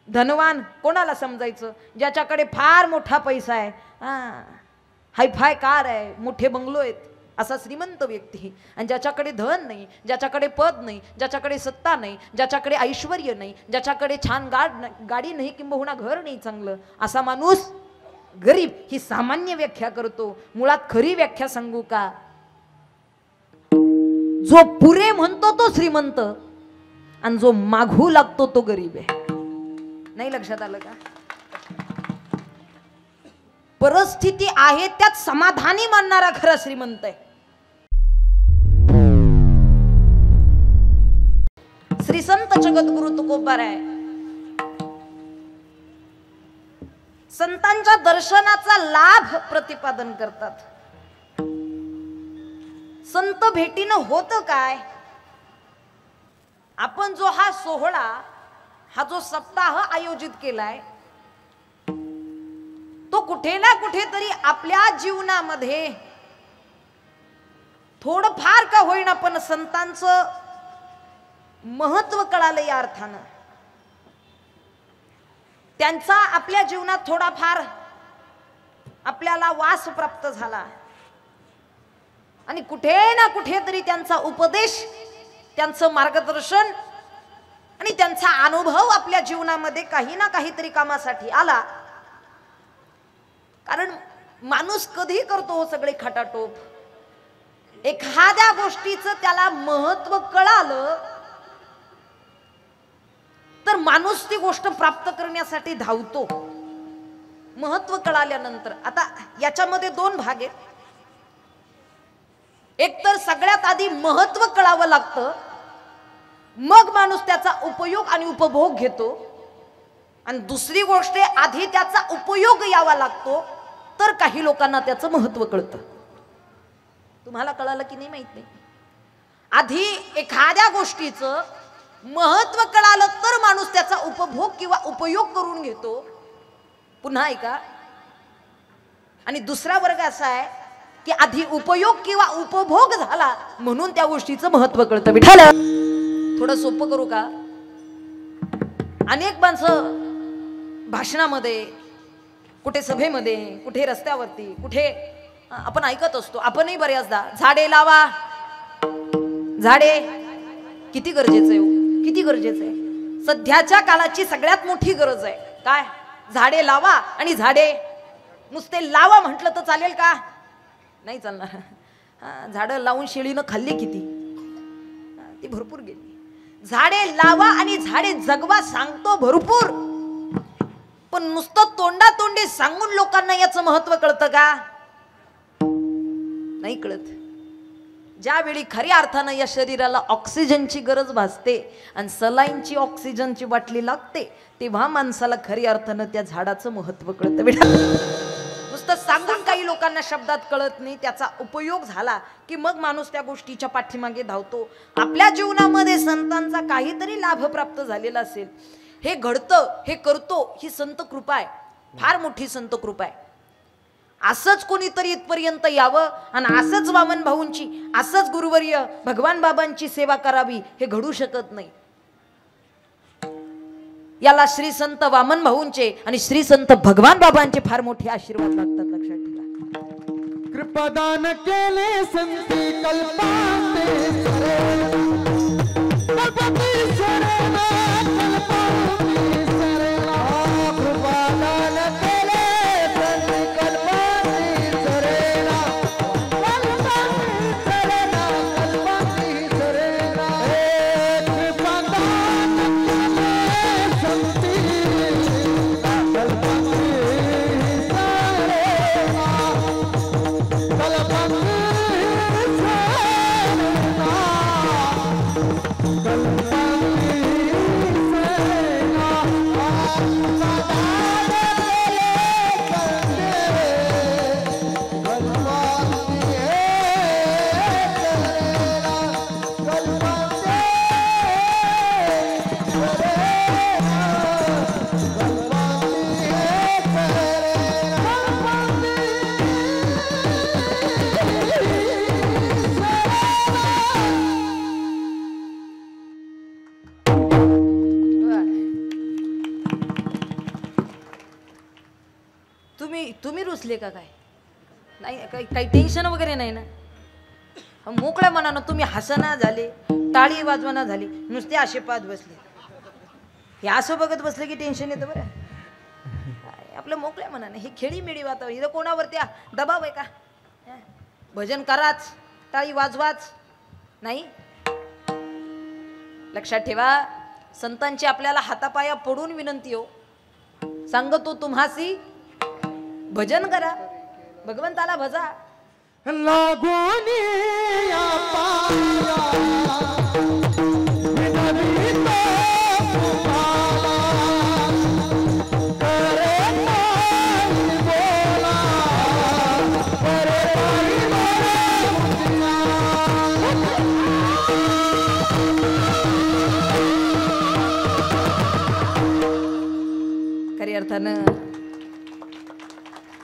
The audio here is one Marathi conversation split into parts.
धनवान कोणाला समजायचं? ज्याच्याकडे फार मोठा पैसा आहे, हायफाय कार आहे, मोठे बंगलो आहेत, असा श्रीमंत व्यक्ती. आणि ज्याच्याकडे धन नाही, ज्याच्याकडे पद नाही, ज्याच्याकडे सत्ता नाही, ज्याच्याकडे ऐश्वर्य नाही, ज्याच्याकडे छान गाडी नाही, किंबहुना घर नाही चांगलं, असा माणूस गरीब, ही सामान्य व्याख्या करतो. मुळात खरी व्याख्या सांगू का? जो पुरे म्हणतो तो श्रीमंत आणि जो मागू लागतो तो गरीब आहे. नाही लक्षात आलं का? परिस्थिती आहे त्यात समाधानी मानणारा खरा श्रीमंत आहे. श्री संत जगद्गुरु तुकोबार आहे. संतांच्या दर्शनाचा लाभ प्रतिपादन करतात. संत भेटीनं होतं काय? आपण जो हा सोहळा, हा जो सप्ताह आयोजित केलाय, तो कुठे ना कुठेतरी आपल्या जीवनामध्ये थोडं फार का होईना पण संतांचं महत्व कळालं. या अर्थानं त्यांचा आपल्या जीवनात थोडाफार आपल्याला वास प्राप्त झाला आणि कुठे ना कुठेतरी त्यांचा उपदेश, त्यांचं मार्गदर्शन आणि त्यांचा अनुभव आपल्या जीवनामध्ये काही ना काहीतरी कामासाठी आला. कारण माणूस कधी करतो हो सगळे खटाटोप. एखाद्या गोष्टीचं त्याला महत्व कळालं तर माणूस ती गोष्ट प्राप्त करण्यासाठी धावतो. महत्व कळाल्यानंतर आता याच्यामध्ये दोन भाग आहेत. एक तर सगळ्यात आधी महत्व कळावं लागतं, मग माणूस त्याचा उपयोग आणि उपभोग घेतो. आणि दुसरी गोष्ट आधी त्याचा उपयोग यावा लागतो, तर काही लोकांना त्याचं महत्व कळतं. तुम्हाला कळालं की नाही माहित नाही. आधी एखाद्या गोष्टीचं महत्व कळालं तर माणूस त्याचा उपभोग किंवा उपयोग करून घेतो. पुन्हा ऐका. आणि दुसरा वर्ग असा आहे की आधी उपयोग किंवा उपभोग झाला म्हणून त्या गोष्टीचं महत्व कळतं. विठाल थोडं सोपं करू का? अनेक माणसं भाषणामध्ये, कुठे सभेमध्ये, कुठे रस्त्यावरती, कुठे आपण ऐकत असतो. आपणही बऱ्याचदा झाडे लावा. झाडे किती गरजेचं आहे? किती गरजेचं आहे? सध्याच्या काळाची सगळ्यात मोठी गरज आहे काय? झाडे लावा. आणि झाडे नुसते लावा म्हटलं तर चालेल का? नाही चालणार. झाडं लावून शेळीनं खाल्ली किती? ती भरपूर गेली. झाडे लावा आणि झाडे जगवा सांगतो भरपूर, पण नुसतं तोंडातोंडी सांगून लोकांना याचं महत्व कळतं का? नाही कळत. ज्यावेळी खऱ्या अर्थानं या शरीराला ऑक्सिजनची गरज भासते आणि सलाईनची ऑक्सिजनची बाटली लागते, तेव्हा माणसाला खऱ्या अर्थानं त्या झाडाचं महत्व कळतं. नुसतं सांगून काही लोकांना शब्दात कळत नाही. त्याचा उपयोग झाला की मग माणूस त्या गोष्टीच्या पाठीमागे धावतो. आपल्या जीवनामध्ये संतांचा काहीतरी लाभ प्राप्त झालेला असेल, हे घडतं, हे करतो, ही संत कृपा आहे. फार मोठी संत कृपा आहे. असंच कोणीतरी इथपर्यंत यावं आणि असंच वामन भाऊंची, असंच गुरुवर्य भगवान बाबांची सेवा करावी हे घडू शकत नाही. याला श्री संत वामन भाऊंचे आणि श्री संत भगवान बाबांचे फार मोठे आशीर्वाद लागतात. लक्षात ठेवा. कृपादान केले संती कल्पांते सरे, कल्पांते सरे ना, कल्पांते सरे ना. कृपादान केले संती कल्पांते सरे ना, कल्पांते सरे ना, कल्पांते सरे ना. कृपादान केले संती कल्पांते सरे ना, कल्पांते सरे ना. तुम्ही रुसले का काय? नाही, काही टेन्शन वगैरे नाही ना? मोकळ्या मनानं तुम्ही हसना झाले, टाळी वाजवना झाली, नुसते आशेपात बसले. हे असं बघत बसले की टेन्शन येतं बरं. आपलं मोकळ्या मनाने हे खेळीमेळी वातावरण, इथं कोणावरती दबाव आहे का? भजन कराच, टाळी वाजवाच नाही. लक्षात ठेवा, संतांची आपल्याला हातापाया पडून विनंती हो, सांगतो तुम्हासी भजन करा, भगवंताला भजा. लागून या पाया विनवितो तुम्हाला, करे पायी बोला, करे पायी खरी अर्थानं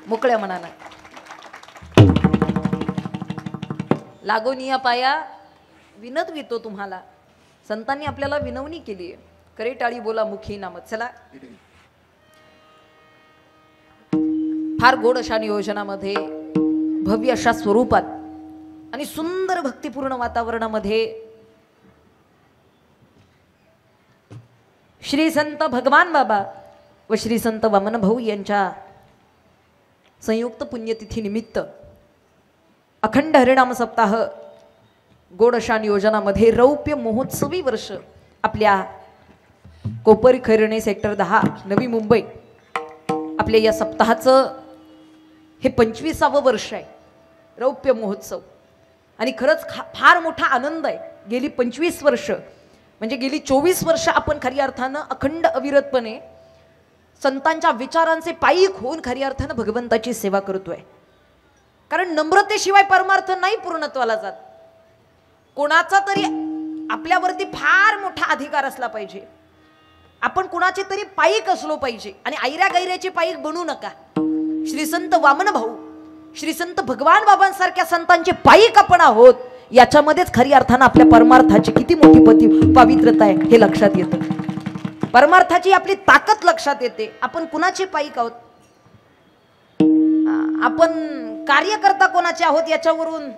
मोकळ्या मनानं लागून या पाया विनवितो तुम्हाला. संतांनी आपल्याला विनवणी केली आहे, करे टाळी बोला मुखी नाम. चला, फार गोड अशा नियोजनामध्ये, भव्य अशा स्वरूपात आणि सुंदर भक्तिपूर्ण वातावरणामध्ये श्री संत भगवान बाबा व श्री संत वामन भाऊ यांच्या संयुक्त पुण्यतिथी निमित्त अखंड हरिनाम सप्ताह गोड अशा नियोजनामध्ये रौप्य महोत्सवी वर्ष आपल्या कोपरी खैरणे सेक्टर 10 नवी मुंबई, आपल्या या सप्ताहाचं हे 25वे वर्ष आहे, रौप्य महोत्सव. आणि खरंच फार मोठा आनंद आहे. गेली 25 वर्ष म्हणजे गेली 24 वर्ष आपण खरी अर्थानं अखंड अविरतपणे संतांच्या विचारांचे पायीक होऊन खरी अर्थानं भगवंताची सेवा करतोय. कारण नम्रतेशिवाय परमार्थ नाही पूर्णत्वाला जात. कोणाचा तरी आपल्यावरती फार मोठा अधिकार असला पाहिजे, आपण कुणाचे तरी पायीक असलो पाहिजे, आणि ऐऱ्या गैऱ्याचे पायीक बनू नका. श्री संत वामन भाऊ, श्री संत भगवान बाबांसारख्या संतांचे पायीक आपण आहोत, याच्यामध्येच खरी अर्थानं आपल्या परमार्थाची किती मोठी पवित्रता आहे हे लक्षात येतं. परमार्थाची आपली ताकद लक्षात येते. आपण कुणाचे पायीक आहोत, आपण कार्यकर्ता कोणाचे आहोत याच्यावरून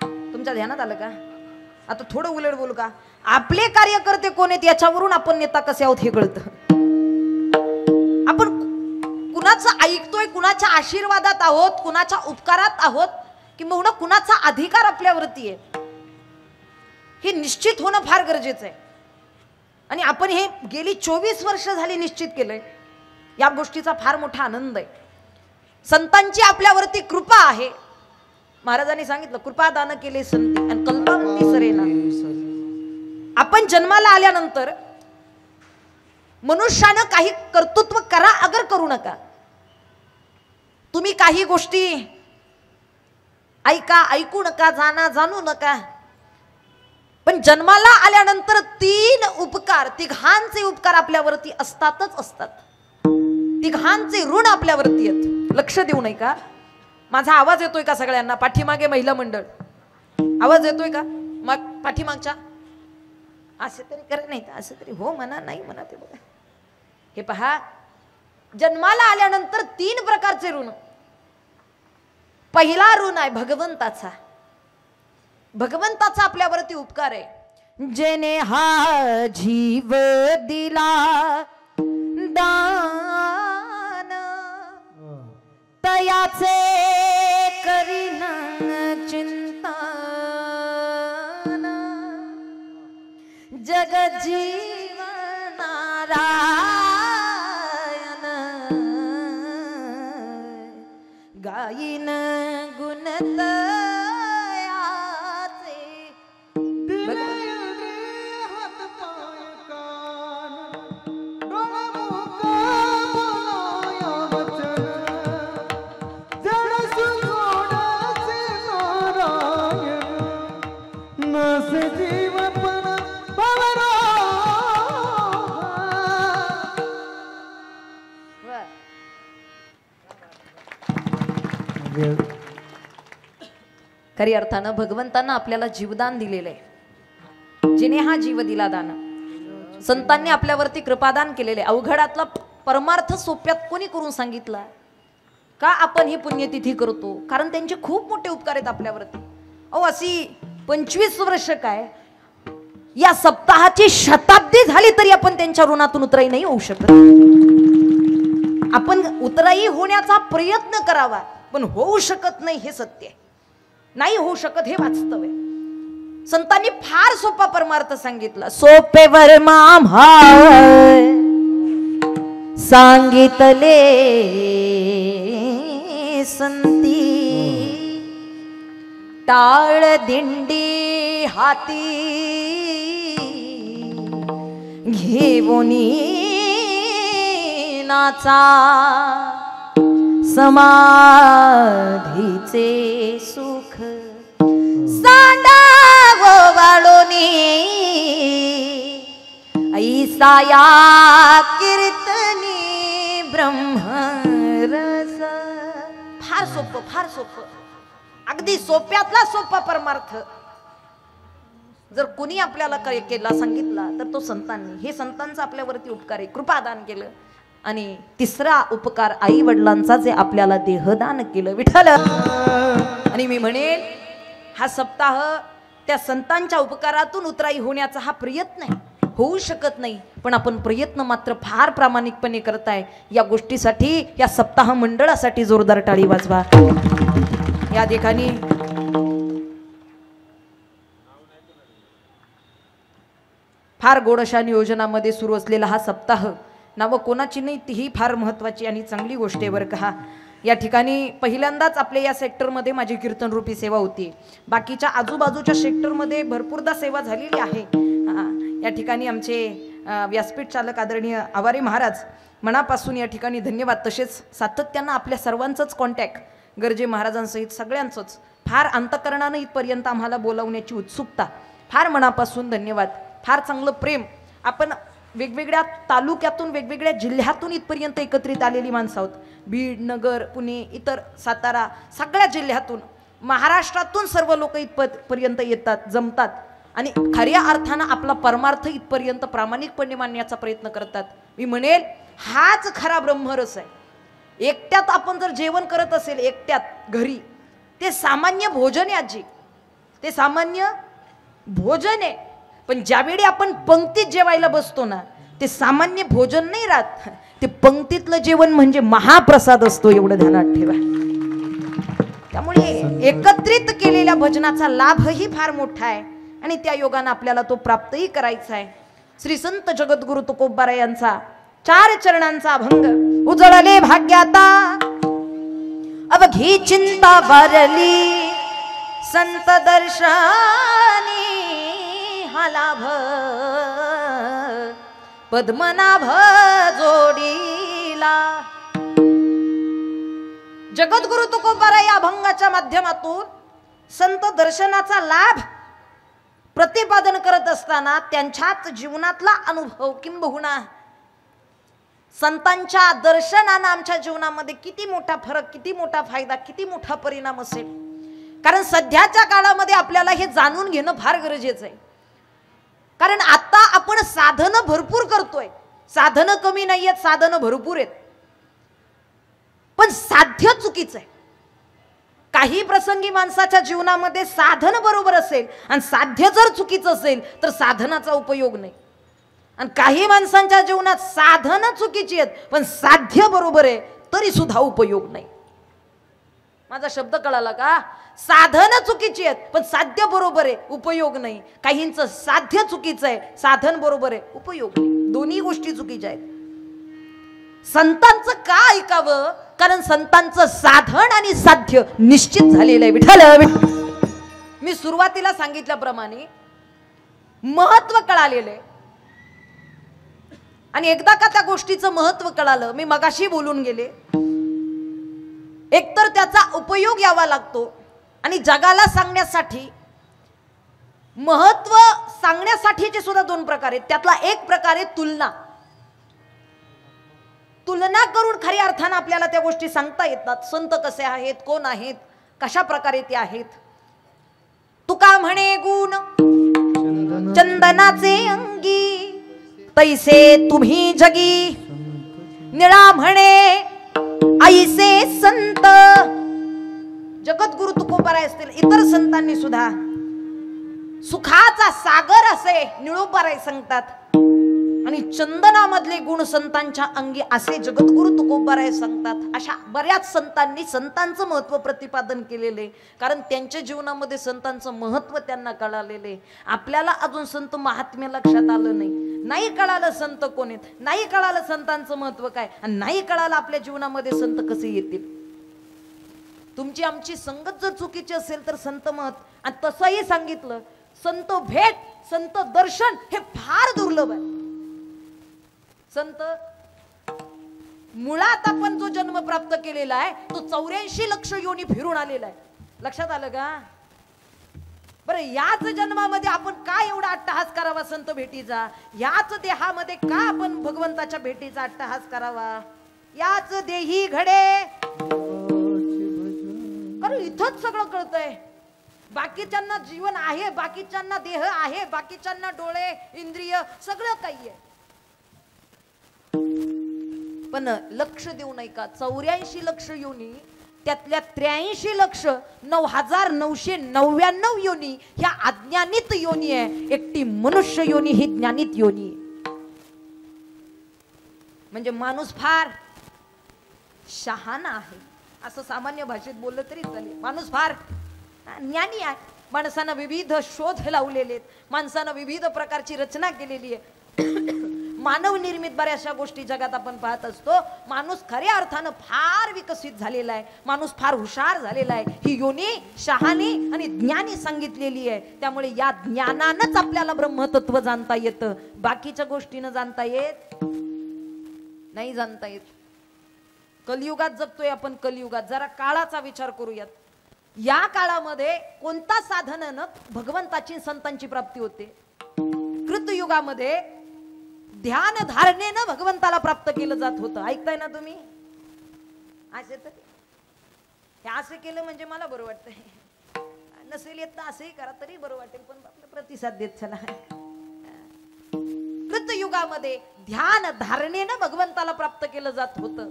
तुमच्या ध्यानात आलं का? आता थोडं उलट बोलू का? आपले कार्यकर्ते कोण आहेत याच्यावरून आपण नेता कसे आहोत हे कळतं. आपण कुणाचं ऐकतोय, कुणाच्या आशीर्वादात आहोत, कुणाच्या उपकारात आहोत, किंवा कुणाचा अधिकार आपल्यावरती आहे, हे निश्चित होणं फार गरजेचं आहे. आणि आपण हे गेली 24 वर्ष झाली निश्चित केलंय. या गोष्टीचा फार मोठा आनंद आहे. संतांची आपल्यावरती कृपा आहे. महाराजांनी सांगितलं, कृपा दान केले संती आणि कल्पांती सरेना. आपण जन्माला आल्यानंतर मनुष्यानं काही कर्तृत्व करा अगर करू नका, तुम्ही काही गोष्टी ऐका ऐकू नका, जाणू नका, पण जन्माला आल्यानंतर 3 उपकार, तिघांचे उपकार आपल्यावरती असतातच असतात. तिघांचे ऋण आपल्यावरती आहेत. लक्ष देऊ नये का? माझा आवाज येतोय का सगळ्यांना? पाठीमागे महिला मंडळ आवाज येतोय का? मग पाठीमागच्या असे तरी करा, नाही तर असं तरी हो म्हणा, नाही म्हणा. ते बघा, हे पहा, जन्माला आल्यानंतर 3 प्रकारचे ऋण. पहिला ऋण आहे भगवंताचा. भगवंताचा आपल्यावरती उपकार आहे. जेने हा जीव दिला दान, तयाचे करीन चिंतन, जग जीवनारायण गायीन गुणत खरी अर्थानं भगवंतांना आपल्याला जीवदान दिलेलं आहे. जिने हा जीव दिला दान. संतांनी आपल्यावरती कृपादान केलेले. अवघडातला परमार्थ सोप्यात कोणी करून सांगितला? का आपण ही पुण्यतिथी करतो? कारण त्यांचे खूप मोठे उपकार आहेत आपल्यावरती. अहो अशी 25 वर्ष काय, या सप्ताहाची शताब्दी झाली तरी आपण त्यांच्या ऋणातून उतराई नाही होऊ शकत. आपण उतराई होण्याचा प्रयत्न करावा, पण होऊ शकत नाही हे सत्य आहे. नाही होऊ शकत हे वास्तव आहे. संतांनी फार सोपा परमार्थ सांगितला. सोपेवर माम्हा सांगितले संती, टाळ दिंडी हाती घेऊनी नाचा, समाधीचे सुख सांडाव वाळोनी, ऐसाया कीर्तनी ब्रह्मरस. फार सोपं, फार सोपं, अगदी सोप्यातला सोपा परमार्थ जर कोणी आपल्याला केला सांगितला तर तो संतांनी. हे संतांचा आपल्यावरती उपकार आहे, कृपादान केलं. आणि तिसरा उपकार आई वडिलांचा, जे आपल्याला देहदान केलं विठ्ठल. आणि मी म्हणेन हा सप्ताह त्या संतांच्या उपकारातून उतराई होण्याचा हा प्रयत्न आहे. होऊ शकत नाही, पण आपण प्रयत्न मात्र फार प्रामाणिकपणे करताय. या गोष्टीसाठी, या सप्ताह मंडळासाठी जोरदार टाळी वाजवा. या ठिकाणी फार गोडशा नियोजनामध्ये सुरू असलेला हा सप्ताह, नावं कोणाची नाही, तीही फार महत्वाची आणि चांगली गोष्ट आहे बरं का. या ठिकाणी पहिल्यांदाच आपल्या या सेक्टरमध्ये माझी कीर्तनरूपी सेवा होती. बाकीच्या आजूबाजूच्या सेक्टरमध्ये भरपूरदा सेवा झालेली आहे. या ठिकाणी आमचे व्यासपीठ चालक आदरणीय आवारे महाराज, मनापासून या ठिकाणी धन्यवाद. तसेच सातत्यानं आपल्या सर्वांचंच कॉन्टॅक्ट, गर्जे महाराजांसहित सगळ्यांचंच फार अंतकरणानं इथपर्यंत आम्हाला बोलावण्याची उत्सुकता, फार मनापासून धन्यवाद. फार चांगलं प्रेम. आपण वेगवेगळ्या तालुक्यातून, वेगवेगळ्या जिल्ह्यातून इथपर्यंत एकत्रित आलेली माणसं आहोत. बीड, नगर, पुणे, इतर सातारा, सगळ्या जिल्ह्यातून, महाराष्ट्रातून सर्व लोक इथपर्यंत येतात, जमतात आणि खऱ्या अर्थानं आपला परमार्थ इथपर्यंत प्रामाणिकपणे मांडण्याचा प्रयत्न करतात. मी म्हणेल हाच खरा ब्रह्मरस आहे. एकट्यात आपण जर जेवण करत असेल, एकट्यात घरी, ते सामान्य भोजन आहे आजी, ते सामान्य भोजन आहे. पण ज्यावेळी आपण पंक्तीत जेवायला बसतो ना, ते सामान्य भोजन नाही राहत, ते पंक्तीतलं जेवण म्हणजे महाप्रसाद असतो, एवढं ध्यानात ठेवा. त्यामुळे एकत्रित केलेल्या भजनाचा लाभही फार मोठा आहे आणि त्या योगानं आपल्याला तो प्राप्तही करायचा आहे. श्री संत जगद्गुरु तुकोबारा यांचा 4 चरणांचा अभंग. उजळले भाग्याता अवघी चिंता भरली, संत दर्शनी हा लाभ, पद्मनाभ जोडीला. जगद्गुरु तुकोबारा या अभंगाच्या माध्यमातून संत दर्शनाचा लाभ प्रतिपादन करत असताना त्यांच्याच जीवनातला अनुभव, किंबहुना संतांच्या दर्शनानं आमच्या जीवनामध्ये किती मोठा फरक, किती मोठा फायदा, किती मोठा परिणाम असेल. कारण सध्याच्या काळामध्ये आपल्याला हे जाणून घेणं फार गरजेचं आहे. कारण आता आपण साधनं भरपूर करतोय, साधनं कमी नाही आहेत, साधनं भरपूर आहेत, पण साध्य चुकीचं आहे. काही प्रसंगी माणसाच्या जीवनामध्ये साधन बरोबर असेल आणि साध्य जर चुकीचं असेल तर साधनाचा उपयोग नाही. आणि काही माणसांच्या जीवनात साधनं चुकीची आहेत पण साध्य बरोबर आहे तरी सुद्धा उपयोग नाही. माझा शब्द कळाला का? साधनं चुकीची आहेत पण साध्य बरोबर आहे, उपयोग नाही. काहींचं साध्य चुकीचं आहे, साधन बरोबर आहे, उपयोग नाही. दोन्ही गोष्टी चुकीच्या आहेत. संतांचं का ऐकावं? कारण संतांचं साधन आणि साध्य निश्चित झालेलं आहे. विठ्ठल, मी सुरुवातीला सांगितल्याप्रमाणे महत्व कळालेलं आहे. आणि एकदा का त्या गोष्टीचं महत्व कळालं, मी मगाशी बोलून गेले, एकतर त्याचा उपयोग यावा लागतो आणि जगाला सांगण्यासाठी, महत्व सांगण्यासाठीचे सुद्धा 2 प्रकार आहेत. त्यातला एक प्रकार आहे तुलना. तुलना करून खऱ्या अर्थानं आपल्याला त्या गोष्टी सांगता येतात. संत कसे आहेत, कोण आहेत, कशा प्रकारे ते आहेत. तुका म्हणे गुण चंदनाचे अंगी, तैसे तुम्ही जगी. निळा म्हणे ऐसे संत जगद्गुरु तुकोबाराय असतील इतर संतांनी सुद्धा सुखाचा सागर असे निळोबाराय सांगतात आणि चंदनामधले गुण संतांच्या अंगी असे जगद्गुरु तुकोबाराय सांगतात. अशा बऱ्याच संतांनी संतांचं महत्व प्रतिपादन केलेले, कारण त्यांच्या जीवनामध्ये संतांचं महत्व त्यांना कळालेले. आपल्याला अजून संत महात्म्य लक्षात आलं नाही कळालं संत कोण आहेत, नाही कळालं संतांचं महत्व काय, आणि नाही कळालं आपल्या जीवनामध्ये संत कसे येतील. तुमची आमची संगत जर चुकीची असेल तर संत महत्व, आणि तसंही सांगितलं संत भेट संत दर्शन हे फार दुर्लभ आहे. संत मुळात आपण जो जन्म प्राप्त केलेला आहे तो 84 लक्ष योनी फिरून आलेला आहे. लक्षात आलं का? बरं, याच जन्मामध्ये आपण काय एवढा अट्टहास करावा संत भेटीचा, याच देहामध्ये का आपण भगवंताच्या भेटीचा अट्टहास करावा. याच देही घडे, कारण इथंच सगळं कळतंय. बाकीच्यांना जीवन आहे, बाकीच्यांना देह आहे, बाकीच्यांना डोळे इंद्रिय सगळं काही आहे, पण लक्ष देऊ नाही का. 84 लक्ष योनी त्यातल्या 83 लक्ष 9999 योनी ह्या अज्ञानित योनी आहे. एकटी मनुष्य योनी ही ज्ञानित योनी आहे. म्हणजे माणूस फार शहाणा आहे असं सामान्य भाषेत बोललं तरी चालेल. माणूस फार ज्ञानी आहे. माणसानं विविध शोध लावलेले आहेत, माणसानं विविध प्रकारची रचना केलेली आहे. मानव निर्मित बऱ्याचशा गोष्टी जगात आपण पाहत असतो. माणूस खऱ्या अर्थानं फार विकसित झालेला आहे, माणूस फार हुशार झालेला आहे. ही योनी शहाणी आणि ज्ञानी सांगितलेली आहे. त्यामुळे या ज्ञानानंच आपल्याला ब्रह्मतत्व जाणता येतं, बाकीच्या गोष्टीनं जाणता येत नाही, जाणता येत. कलियुगात जगतोय आपण. कलियुगात जरा काळाचा विचार करूयात. या काळामध्ये कोणता साधनानं भगवंताची संतांची प्राप्ती होते. कृतयुगामध्ये ध्यान धारणेनं भगवंताला प्राप्त केलं जात होतं. ऐकताय ना तुम्ही? असे तर हे असं केलं म्हणजे मला बरं वाटतंय, नसेल येत तर असंही करा तरी बरं वाटेल, पण आपलं प्रतिसाद देत चला. कृतयुगामध्ये ध्यान धारणेनं भगवंताला प्राप्त केलं जात होतं.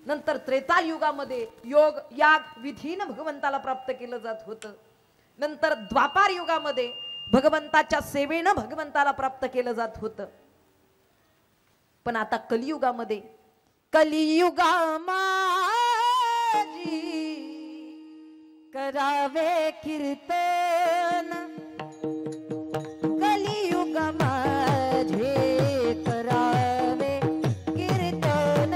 नंतर त्रेतायुगामध्ये योग याग विधीनं भगवंताला प्राप्त केलं जात होतं. नंतर द्वापार युगामध्ये भगवंताच्या सेवेनं भगवंताला प्राप्त केलं जात होतं. पण आता कलियुगामध्ये कलियुगामाजी करावे कीर्तन, कलियुगामाझे करावे कीर्तन,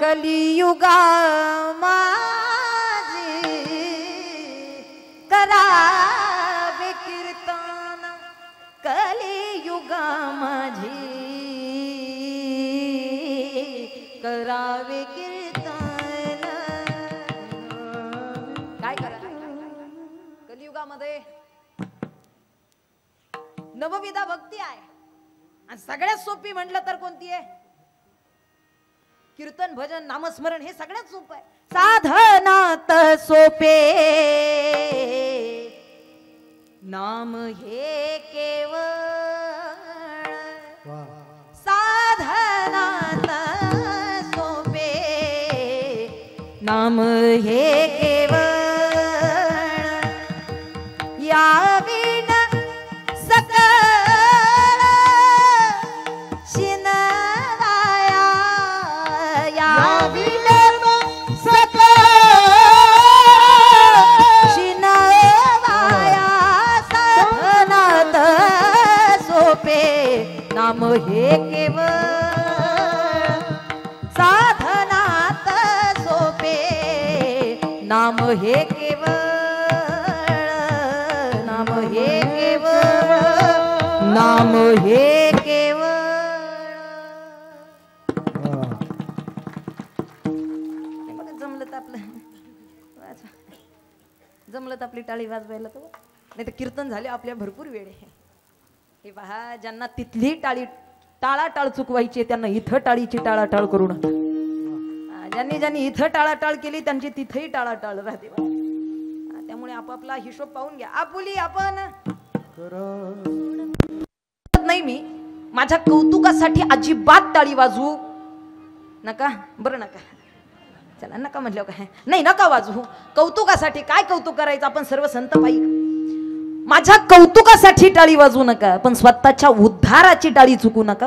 कलियुगा माझे करावे कीर्तन, कलियुगा माझे करावे कीर्तन. काय करा कलियुगामध्ये नवविधा भक्ती आहे. आणि सगळ्यात सोपी म्हटलं तर कोणती आहे? कीर्तन, भजन, नामस्मरण हे सगळ्यात सोपं आहे. साधनात सोपे नाम हे केवळ, साधनात सोपे नाम हे केवळ, या विण सकळ शिनवाया, या विण सकळ शिनवाया, साधनात सोपे नाम हे केवळ, साधनात सोपे नाम हे केवळ, नाम हे केवळ, नाम हे केवळ. बघा जमलं तर आपलं जमलं तर आपली टाळी वाजवायला तो, नाही तर कीर्तन झाले आपल्या भरपूर वेळ आहे. हे पहा, ज्यांना तिथली टाळी टाळाटाळ चुकवायची त्यांना इथं टाळीची टाळाटाळ करू नका. ज्यांनी ज्यांनी इथं टाळाटाळ केली त्यांची तिथेही टाळाटाळ राहते. त्यामुळे आपापला हिशोब पाहून घ्या. आपुली आपण नाही, मी माझ्या कौतुकासाठी अजिबात टाळी वाजवू नका. बरं नका, चला नका म्हटलं काय, नाही नका वाजवू. कौतुकासाठी काय कौतुक करायचं, आपण सर्व संत पायी. माझ्या कौतुकासाठी टाळी वाजवू नका, पण स्वतःच्या उद्धाराची टाळी चुकू नका.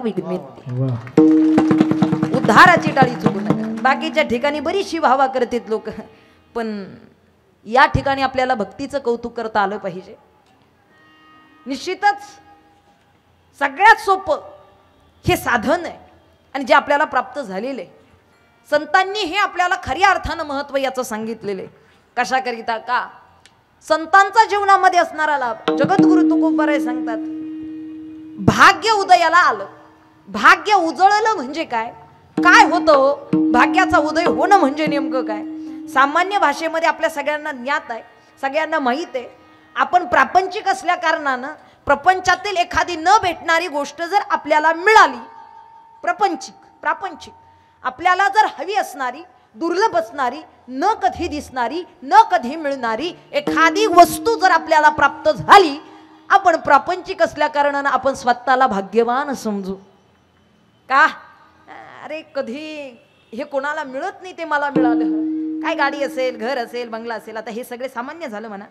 उद्धाराची टाळी चुकू नका. बाकीच्या ठिकाणी बरीचशी भावा करतात लोक, पण या ठिकाणी आपल्याला भक्तीचं कौतुक करता आलं पाहिजे. निश्चितच सगळ्यात सोपं हे साधन आहे आणि जे आपल्याला प्राप्त झालेले. संतांनी हे आपल्याला खऱ्या अर्थानं महत्व याचं सांगितलेले. कशाकरिता का? संतांचा जीवनामध्ये असणारा लाभ. जगद्गुरु तुकोबाराय सांगतात, भाग्य उदयाला आलं. भाग्य उजळलं म्हणजे काय? काय होतं भाग्याचा उदय होणं म्हणजे नेमकं काय? सामान्य भाषेमध्ये आपल्या सगळ्यांना ज्ञात आहे, सगळ्यांना माहीत आहे. आपण प्रापंचिक असल्या कारणानं प्रपंचातील एखादी न भेटणारी गोष्ट जर आपल्याला मिळाली, प्रापंचिक आपल्याला जर हवी असणारी, दुर्लभ असणारी, न कधी दिसणारी, न कधी मिळणारी एखादी वस्तू जर आपल्याला प्राप्त झाली, आपण प्रापंचिक असल्या कारणानं आपण स्वतःला भाग्यवान समजू. का? अरे कधी हे कोणाला मिळत नाही, ते मला मिळालं. काय गाडी असेल, घर असेल, बंगला असेल, आता हे सगळे सामान्य झालं म्हणा.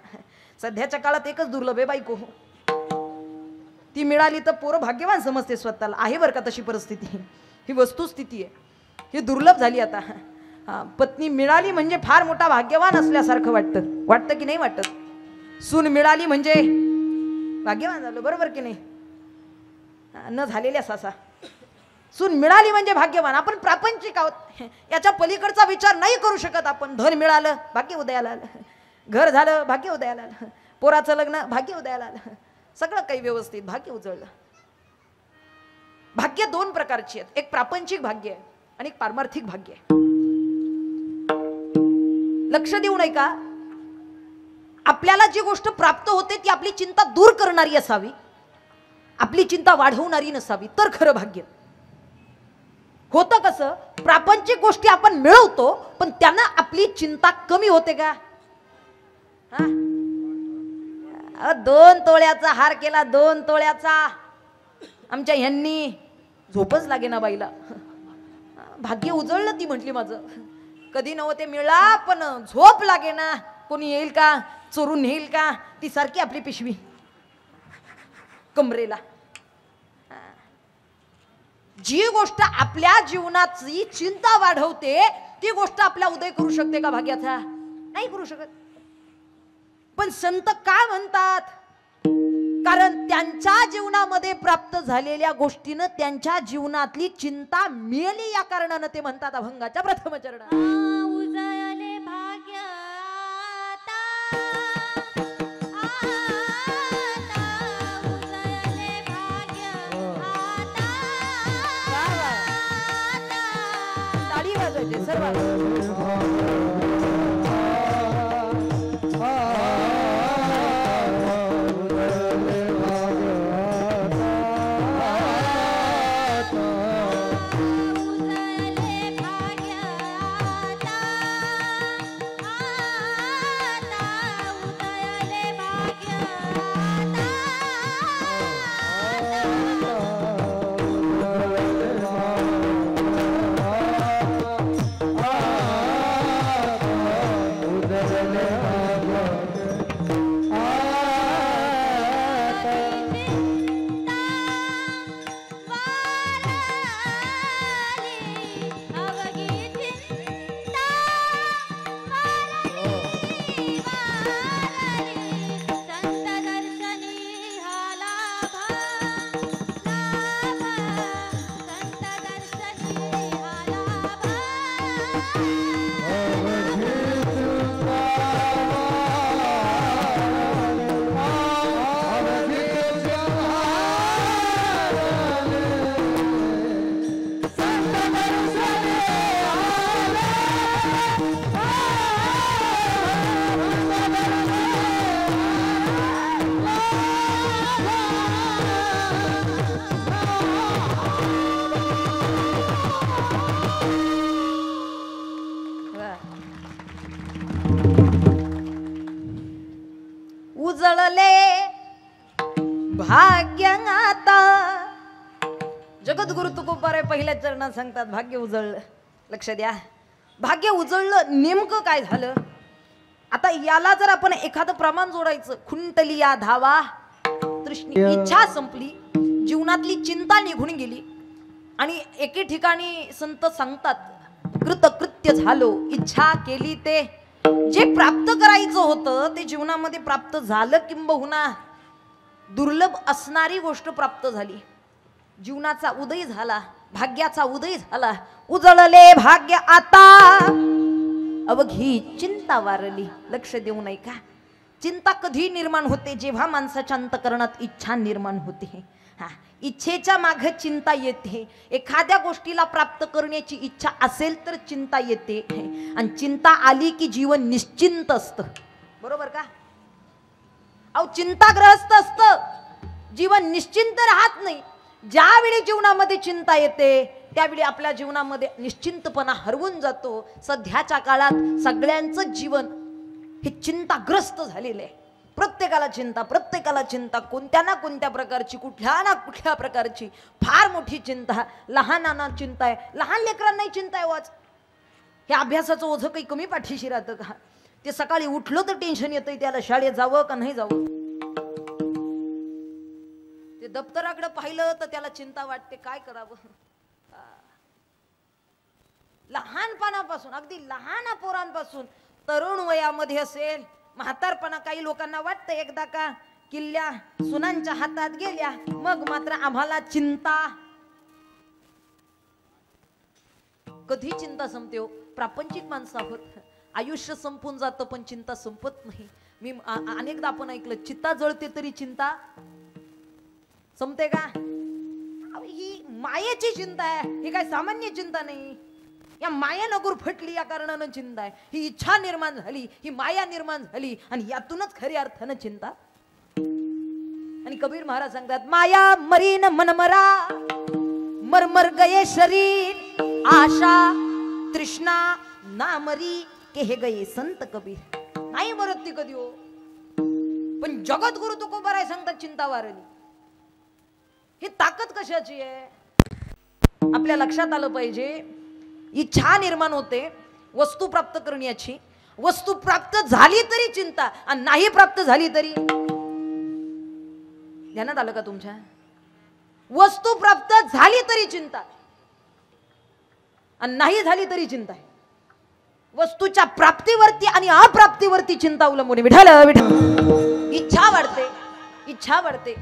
सध्याच्या काळात एकच दुर्लभ आहे, बायको. ती मिळाली तर पोरं भाग्यवान समजते स्वतःला. आहे बरं का तशी परिस्थिती, ही वस्तुस्थिती आहे, ही दुर्लभ झाली आता. पत्नी मिळाली म्हणजे फार मोठा भाग्यवान असल्यासारखं वाटतं की नाही वाटत? सून मिळाली म्हणजे भाग्यवान झालं, बरोबर की नाही? न झालेल्या सासा. सून मिळाली म्हणजे भाग्यवान. आपण प्रापंचिक आहोत, याच्या पलीकडचा विचार नाही करू शकत आपण. धन मिळालं, भाग्य उदयाला आलं. घर झालं, भाग्य उदयाला आलं. पोराचं लग्न, भाग्य उदयाला आलं. सगळं काही व्यवस्थित, भाग्य उजळलं. भाग्य दोन प्रकारची आहेत, एक प्रापंचिक भाग्य आहे आणि एक पारमार्थिक भाग्य आहे. लक्ष देऊ नये का? आपल्याला जी गोष्ट प्राप्त होते ती आपली चिंता दूर करणारी असावी, आपली चिंता वाढवणारी नसावी, तर खरं भाग्य. होतं कसं, प्रापंचिक गोष्टी आपण मिळवतो पण त्यानं आपली चिंता कमी होते का? 2 तोळ्याचा हार केला, 2 तोळ्याचा. आमच्या ह्यांनी झोपच लागे ना बाईला. भाग्य उजळलं ती म्हटली माझं. कधी नव्हते मिळा पण झोप लागे ना. कोणी येईल का, चोरून नेईल का, ती सारखी आपली पिशवी कमरेला. जी गोष्ट आपल्या जीवनाची चिंता वाढवते ती गोष्ट आपला उदय करू शकते का भाग्याचा? नाही करू शकत. पण संत काय म्हणतात? कारण त्यांच्या जीवनामध्ये प्राप्त झालेल्या गोष्टीनं त्यांच्या जीवनातली चिंता मेली, या कारणानं ते म्हणतात अभंगाच्या प्रथम चरणात, उजळले भाग्य आता, उजळले भाग्य आता. टाळी वाजवायची सर्व. उजळले भाग्य आता. जगद्गुरु तुकोबाराय पहिल्या चरणात सांगतात भाग्य उजळलं. लक्ष द्या, भाग्य उजळलं नेमकं काय झालं. आता याला जर आपण एखादं प्रमाण जोडायचं, खुंटली या धावा तृष्णी, इच्छा संपली, जीवनातली चिंता निघून गेली. आणि एके ठिकाणी संत सांगतात कृतकृत्य झालो, इच्छा केली ते जे प्राप्त करायचं होतं ते जीवनामध्ये प्राप्त झालं, किंबहुना दुर्लभ असणारी गोष्ट प्राप्त झाली. जीवनाचा उदय झाला, भाग्याचा उदय झाला. उजळले भाग्य आता अवघी चिंता वारली. लक्ष देऊ नये का. चिंता कधी निर्माण होते, जेव्हा माणसाच्या अंतकरणात इच्छा निर्माण होते. हा, इच्छेच्या मागे चिंता येते. एखाद्या गोष्टीला प्राप्त करण्याची इच्छा असेल तर चिंता येते, आणि चिंता आली की जीवन निश्चिंत असतं. बरोबर का. अहो चिंताग्रस्त असतं, जीवन निश्चिंत राहत नाही. ज्यावेळी जीवनामध्ये चिंता येते त्यावेळी आपल्या जीवनामध्ये निश्चिंतपणा हरवून जातो. सध्याच्या काळात सगळ्यांचं जीवन हे चिंताग्रस्त झालेलं आहे. प्रत्येकाला चिंता, प्रत्येकाला चिंता, कोणत्या ना कोणत्या प्रकारची, कुठल्या ना कुठल्या प्रकारची फार मोठी चिंता. लहानांना चिंता आहे, लहान लेकरांनाही चिंता आहे. वाच, हे अभ्यासाचं ओझं काही कमी पाठीशी राहतं का. ते सकाळी उठलं तर टेन्शन येतंय त्याला, शाळेत जावं का नाही जावं. ते दप्तराकडे पाहिलं तर त्याला चिंता वाटते, काय करावं. लहानपणापासून, अगदी लहान पोरांपासून तरुण वयामध्ये असेल, म्हातारपणा, काही लोकांना वाटतं एकदा का किल्ल्या सुनांच्या हातात गेल्या मग मात्र आम्हाला चिंता. कधी चिंता संपते हो. प्रापंचिक माणसं आहोत, आयुष्य संपून जातं पण चिंता संपत नाही. मी अनेकदा आपण ऐकलं, चित्ता जळते तरी चिंता संपते का. ही मायेची चिंता आहे, ही काय सामान्य चिंता नाही. या मायानं गुरफटली या कारणानं चिंता आहे. ही इच्छा निर्माण झाली, ही माया निर्माण झाली, आणि यातूनच खऱ्या अर्थानं चिंता. आणि कबीर महाराज सांगतात, माया मरीन मनमरा, मरमर गये शरीर, आशा तृष्णा ना मरी के हे गये संत कबीर. नाही मरत ती कधी हो. पण जगद्गुरु तुकोबाराय सांगतात चिंता वारली. ही ताकद कशाची आहे आपल्या लक्षात आलं पाहिजे. इच्छा निर्माण होते वस्तू प्राप्त करण्याची. वस्तू प्राप्त झाली तरी चिंता, आणि नाही प्राप्त झाली तरी. ध्यानात आलं का तुमच्या. वस्तू प्राप्त झाली तरी चिंता, आणि नाही झाली तरी चिंता आहे. वस्तूच्या प्राप्तीवरती आणि अप्राप्तीवरती चिंता अवलंबून. विठाल विठाल. इच्छा वाढते, इच्छा वाढते.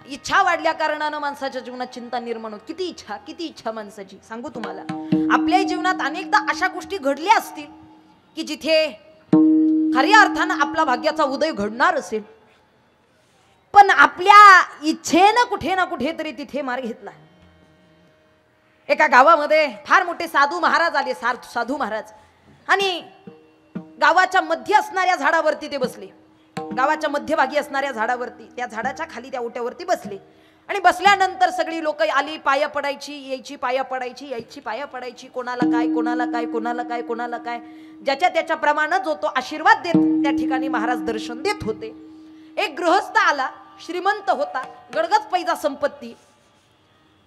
इच्छा वाढल्या कारणानं माणसाच्या जीवनात चिंता निर्माण होत. किती इच्छा, किती इच्छा माणसाची. सांगू तुम्हाला, आपल्या जीवनात अनेकदा अशा गोष्टी घडल्या असतील की जिथे खऱ्या अर्थानं आपला भाग्याचा उदय घडणार असेल, पण आपल्या इच्छेनं कुठे ना कुठेतरी तिथे मार्ग घेतला. एका गावामध्ये फार मोठे साधू महाराज आले. साधू महाराज, आणि गावाच्या मध्ये असणाऱ्या झाडावरती ते बसले. गावाच्या मध्यभागी असणाऱ्या झाडावरती, त्या झाडाच्या खाली त्या ओट्यावरती बसले. आणि बसल्यानंतर सगळी लोक आली, पाया पडायची, यायची, पाया पडायची, यायची, पाया पडायची. कोणाला काय, कोणाला काय, कोणाला काय, कोणाला काय, ज्याच्या त्याच्या प्रमाणात जो तो आशीर्वाद देत त्या ठिकाणी महाराज दर्शन देत होते. एक गृहस्थ आला, श्रीमंत होता, गडगच पैसा संपत्ती.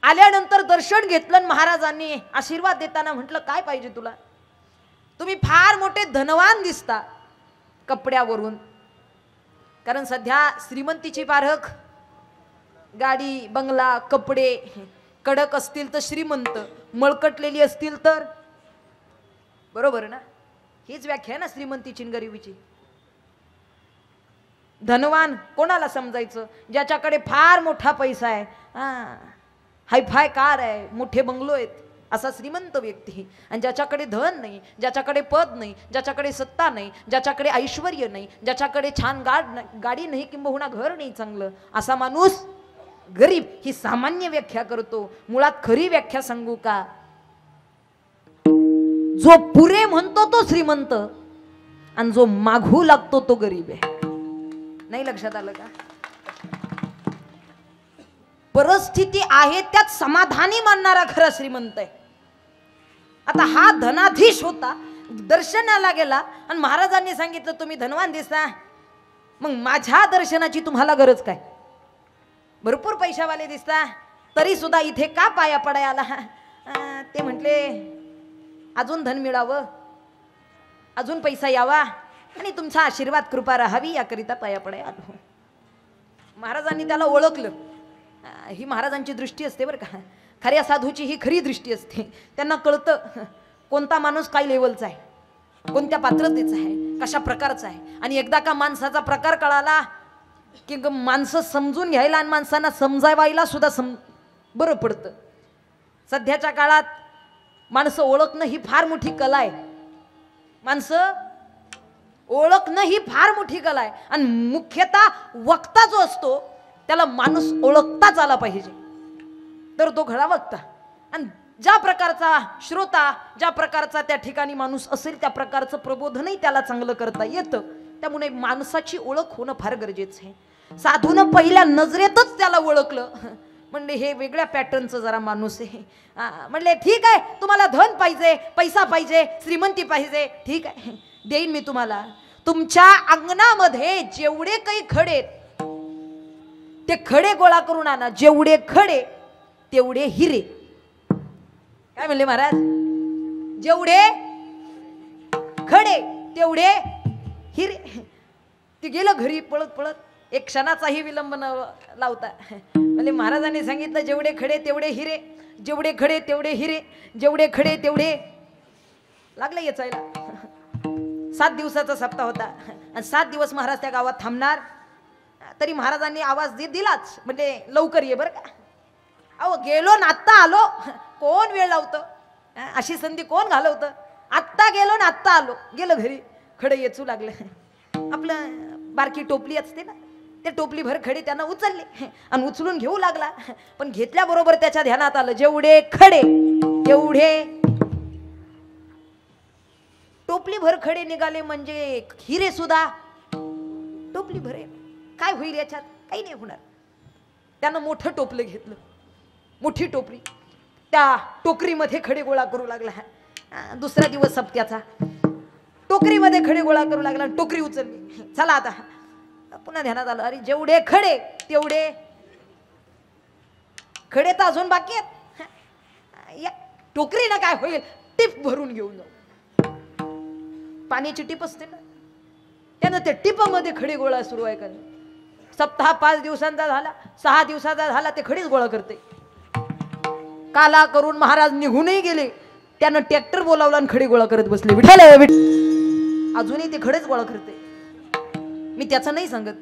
आल्यानंतर दर्शन घेतलं, महाराजांनी आशीर्वाद देताना म्हटलं, काय पाहिजे तुला. तुम्ही फार मोठे धनवान दिसता कपड्यावरून. कारण सध्या श्रीमंतीची पारख गाडी, बंगला, कपडे कडक असतील तर श्रीमंत, मळकटलेली असतील तर. बरोबर ना. हीच व्याख्या आहे ना श्रीमंतीची आणि गरिबीची. धनवान कोणाला समजायचं, ज्याच्याकडे फार मोठा पैसा आहे, हायफाय कार आहे, मोठे बंगलो आहेत, असा श्रीमंत व्यक्ती. आणि ज्याच्याकडे धन नाही, ज्याच्याकडे पद नाही, ज्याच्याकडे सत्ता नाही, ज्याच्याकडे ऐश्वर्य नाही, ज्याच्याकडे छान गाडी नाही, किंबहुना घर नाही चांगलं, असा माणूस गरीब. ही सामान्य व्याख्या करतो. मुळात खरी व्याख्या सांगू का, जो पुरे म्हणतो तो श्रीमंत, आणि जो मागू लागतो तो गरीब आहे. नाही लक्षात आलं का. परिस्थिती आहे त्यात समाधानी मानणारा खरा श्रीमंत आहे. आता हा धनाधीश होता, दर्शनाला गेला, आणि महाराजांनी सांगितलं तुम्ही धनवान दिसता, मग माझ्या दर्शनाची तुम्हाला गरज काय? भरपूर पैशावाले दिसता तरी सुद्धा इथे का पाया पडाय आला? ते म्हटले अजून धन मिळावं, अजून पैसा यावा आणि तुमचा आशीर्वाद कृपा राहावी याकरिता पाया पडाय आलो. महाराजांनी त्याला ओळखलं. ही महाराजांची दृष्टी असते बरं का. खऱ्या साधूची ही खरी दृष्टी असते. त्यांना कळतं कोणता माणूस काय लेवलचा आहे, कोणत्या पात्रतेचा आहे, कशा प्रकारचा आहे. आणि एकदा का माणसाचा प्रकार कळाला की माणसं समजून घ्यायला आणि माणसांना समजावायला सुद्धा बरं पडतं. सध्याच्या काळात माणसं ओळखणं ही फार मोठी कला आहे. माणसं ओळखणं ही फार मोठी कला आहे. आणि मुख्यतः वक्ता जो असतो त्याला माणूस ओळखताच आला पाहिजे तर तो खरा वक्ता. आणि ज्या प्रकारचा श्रोता, ज्या प्रकारचा त्या ठिकाणी माणूस असेल त्या प्रकारचं प्रबोधनही त्याला चांगलं करता येतं. त्यामुळे माणसाची ओळख होणं फार गरजेचं आहे. साधूनं पहिल्या नजरेतच त्याला ओळखलं. म्हणले हे वेगळ्या पॅटर्नचं जरा माणूस आहे. म्हणले ठीक आहे, तुम्हाला धन पाहिजे, पैसा पाहिजे, श्रीमंती पाहिजे, ठीक आहे देईन मी तुम्हाला. तुमच्या अंगणामध्ये जेवढे काही खडे ते खडे गोळा करून आणा. जेवढे खडे तेवढे हिरे. काय म्हणले महाराज? जेवढे खडे तेवढे हिरे. ते गेलं घरी पळत पळत. एक क्षणाचाही विलंब न लावता म्हणजे महाराजांनी सांगितलं जेवढे खडे तेवढे हिरे, जेवढे खडे तेवढे हिरे, जेवढे खडे तेवढे. लागले याचायला. 7 दिवसाचा सप्ताह होता आणि 7 दिवस महाराज त्या गावात थांबणार. तरी महाराजांनी आवाज दिलाच म्हणजे लवकर ये बरं का. अहो गेलो ना आत्ता आलो. कोण वेळ लावतं? अशी संधी कोण घालवतं? आत्ता गेलो ना आत्ता आलो. गेलं घरी. खडे येचू लागले. आपलं बारकी टोपली असते ना, त्या टोपली भर खडे त्यानं उचलले आणि उचलून घेऊ लागला. पण घेतल्याबरोबर त्याच्या ध्यानात आलं जेवढे खडे तेवढे. टोपली भर खडे निघाले म्हणजे हिरे सुद्धा टोपली भरे. काय होईल याच्यात? काही नाही होणार. त्यानं मोठं टोपलं घेतलं, मोठी टोपली. त्या टोकरीमध्ये खडे गोळा करू लागला. दुसरा दिवस सप्त्याचा. टोकरीमध्ये खडे गोळा करू लागला. टोकरी उचलली. चला आता पुन्हा ध्यानात आलं अरे जेवढे खडे तेवढे. खडे तर अजून बाकी आहेत. या टोकरीनं काय होईल? टीप भरून घेऊन जाऊ. पाण्याची टीप असते ना, त्यानं त्या टिपामध्ये खडे गोळा सुरू आहे. का सप्ताह 5 दिवसांचा झाला, 6 दिवसाचा झाला, ते खडेच गोळा करते. काला करून महाराज निघूनही गेले. त्यानं ट्रॅक्टर बोलावला आणि खडे गोळा करत बसले. विठ्ठल अजूनही ते खडेच गोळा करते. मी त्याचं नाही सांगत.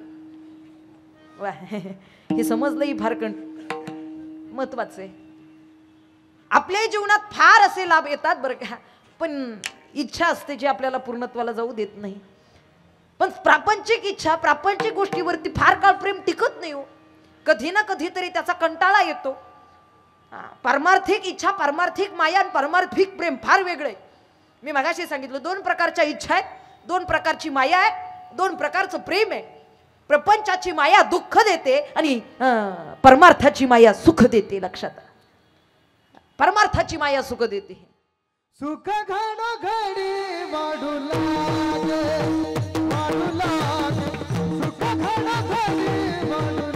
वा हे समजलंही फार महत्वाचं आहे. आपल्या जीवनात फार असे लाभ येतात बरं का, पण इच्छा असते जी आपल्याला पूर्णत्वाला जाऊ देत नाही. पण प्रापंचिक इच्छा, प्रापंचिक गोष्टीवरती फार काळ प्रेम टिकत नाही हो. कधी ना कधीतरी त्याचा कंटाळा येतो. पारमार्थिक इच्छा, पारमार्थिक माया आणि पारमार्थिक प्रेम फार वेगळे. मी मगाशी सांगितलं 2 प्रकारच्या इच्छा आहेत, 2 प्रकारची माया आहे, 2 प्रकारचं प्रेम आहे. प्रपंचाची माया दुःख देते आणि परमार्थाची माया सुख देते. लक्षात. परमार्थाची माया सुख देते. सुख घडी वाढू लागे, वाढू लागे. सुख घडी वाढू